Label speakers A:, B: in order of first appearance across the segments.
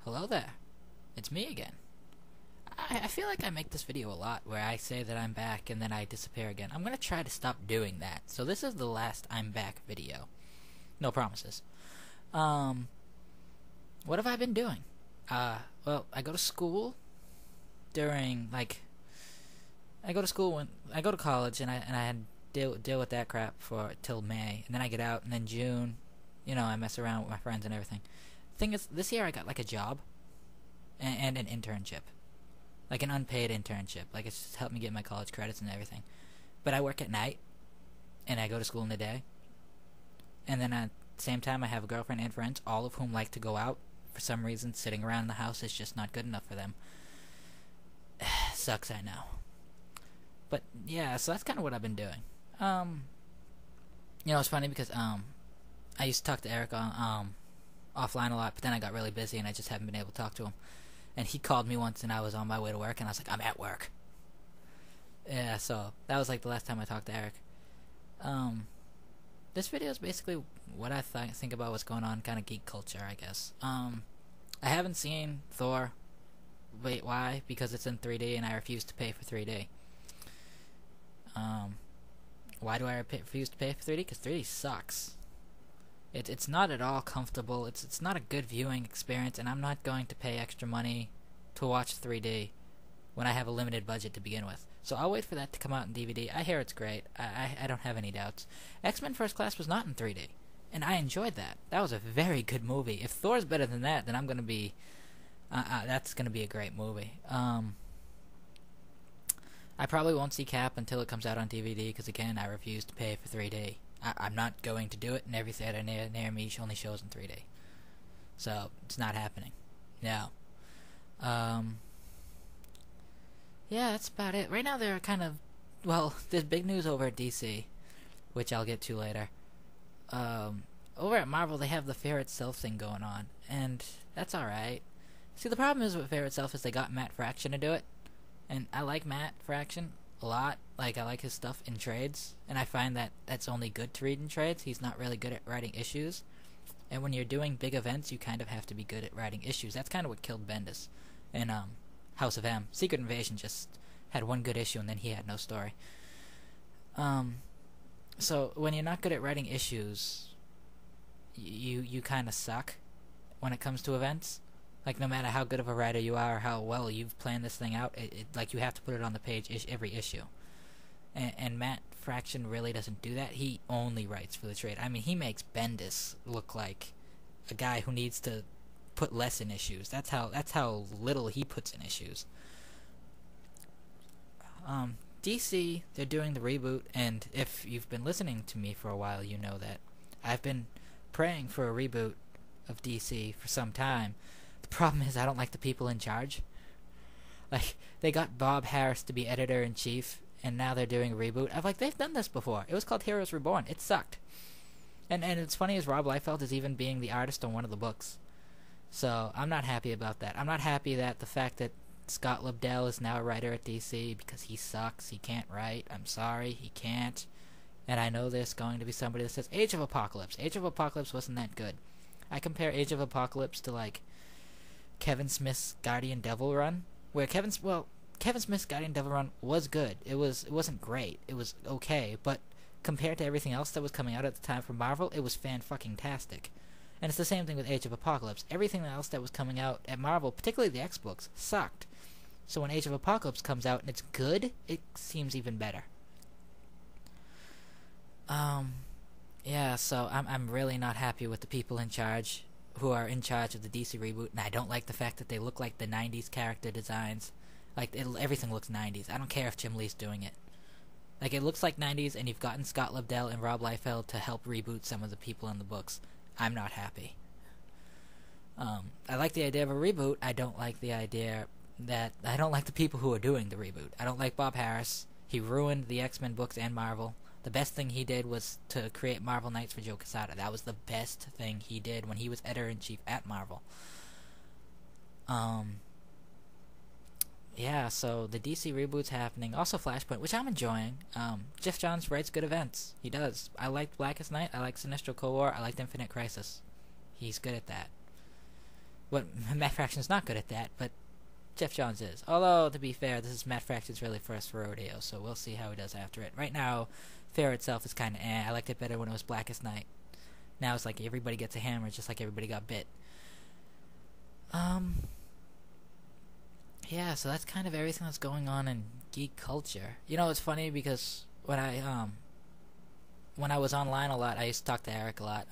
A: Hello there. It's me again. I feel like I make this video a lot where I say that I'm back and then I disappear again. I'm gonna try to stop doing that. So this is the last I'm back video. No promises. What have I been doing? Well, I go to school during, I go to school when I go to college and I had deal with that crap for till May, and then I get out, and then June, I mess around with my friends and everything. Thing is, this year I got like a job and an internship, like an unpaid internship. Like, it's just helped me get my college credits and everything. But I work at night, and I go to school in the day, and then at the same time I have a girlfriend and friends, all of whom like to go out. For some reason, sitting around the house is just not good enough for them. Sucks, I know. But yeah, so that's kind of what I've been doing. It's funny because I used to talk to Eric offline a lot, but then I got really busy and I just haven't been able to talk to him. And he called me once and I was on my way to work and I was like, I'm at work. Yeah, so that was like the last time I talked to Eric. This video is basically what I think about what's going on, kind of geek culture, I guess. I haven't seen Thor. Wait, why? Because it's in 3D and I refuse to pay for 3D. Why do I refuse to pay for 3D? Because 3D sucks. It's not at all comfortable. It's not a good viewing experience, and I'm not going to pay extra money to watch 3D when I have a limited budget to begin with. So I'll wait for that to come out in DVD. I hear it's great. I don't have any doubts. X-Men First Class was not in 3D, and I enjoyed that. That was a very good movie. If Thor's better than that, then I'm gonna be that's gonna be a great movie. I probably won't see Cap until it comes out on DVD, because again, I refuse to pay for 3D. I'm not going to do it, and every theater near me only shows in 3D. So, it's not happening. No. Yeah, that's about it. Right now, they're kind of... Well, there's big news over at DC, which I'll get to later. Over at Marvel, they have the Fear Itself thing going on, and that's alright. See, the problem is with Fear Itself is they got Matt Fraction to do it, and I like Matt Fraction a lot. Like, I like his stuff in trades, and I find that that's only good to read in trades. He's not really good at writing issues, and when you're doing big events, you kind of have to be good at writing issues. That's kind of what killed Bendis in House of M. Secret Invasion just had one good issue, and then he had no story. So when you're not good at writing issues, you kind of suck when it comes to events. Like, no matter how good of a writer you are or how well you've planned this thing out, like, you have to put it on the page every issue. And Matt Fraction really doesn't do that. He only writes for the trade. I mean, he makes Bendis look like a guy who needs to put less in issues. That's how little he puts in issues. DC, they're doing the reboot, and if you've been listening to me for a while, you know that I've been praying for a reboot of DC for some time. The problem is I don't like the people in charge. Like, they got Bob Harris to be editor-in-chief, and now they're doing a reboot. I'm like, they've done this before. It was called Heroes Reborn. It sucked. And it's funny as Rob Liefeld is even being the artist on one of the books. So, I'm not happy about that. I'm not happy that the fact that Scott Lobdell is now a writer at DC, because he sucks. He can't write. I'm sorry, he can't. And I know there's going to be somebody that says, Age of Apocalypse. Age of Apocalypse wasn't that good. I compare Age of Apocalypse to, like, Kevin Smith's Guardian Devil run, where Kevin Smith's Guardian Devil run was good. It wasn't great. It was okay, but compared to everything else that was coming out at the time from Marvel, it was fan-fucking-tastic. And it's the same thing with Age of Apocalypse. Everything else that was coming out at Marvel, particularly the X-Books, sucked. So when Age of Apocalypse comes out and it's good, it seems even better. Yeah, so I'm really not happy with the people in charge, who are in charge of the DC reboot, and I don't like the fact that they look like the 90s character designs. Like, everything looks 90s. I don't care if Jim Lee's doing it. Like, it looks like 90s, and you've gotten Scott Lobdell and Rob Liefeld to help reboot some of the people in the books. I'm not happy. I like the idea of a reboot. I don't like the idea that... I don't like the people who are doing the reboot. I don't like Bob Harris. He ruined the X-Men books and Marvel. The best thing he did was to create Marvel Knights for Joe Quesada. That was the best thing he did when he was editor-in-chief at Marvel. Yeah, so the DC reboot's happening. Also Flashpoint, which I'm enjoying. Jeff Johns writes good events. He does. I liked Blackest Night. I like Sinestro Cold War. I liked Infinite Crisis. He's good at that. What Matt Fraction's not good at that, but Jeff Johns is. Although, to be fair, this is Matt Fraction's really first rodeo, so we'll see how he does after it. Right now, Fair itself is kind of eh. I liked it better when it was Blackest Night. Now it's like everybody gets a hammer, just like everybody got bit. Yeah, so that's kind of everything that's going on in geek culture. You know, it's funny because when I was online a lot, I used to talk to Eric a lot.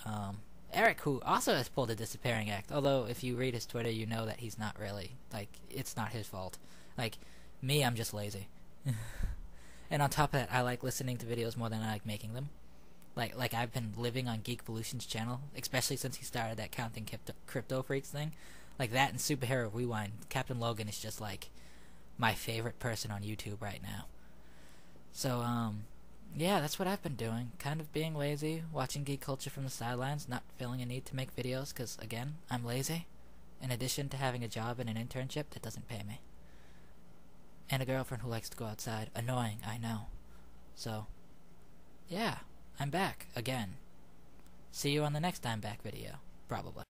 A: Eric, who also has pulled a disappearing act, although if you read his Twitter, you know that he's not really, like, it's not his fault. Like, me, I'm just lazy. And on top of that, I like listening to videos more than I like making them. Like I've been living on Geekvolution's channel, especially since he started that Counting Crypto Freaks thing. Like that and Superhero Rewind. Captain Logan is just, like, my favorite person on YouTube right now. So, yeah, that's what I've been doing. Kind of being lazy, watching geek culture from the sidelines, not feeling a need to make videos because, again, I'm lazy. In addition to having a job and an internship that doesn't pay me. And a girlfriend who likes to go outside. Annoying, I know. So, yeah, I'm back again. See you on the next I'm Back video, probably.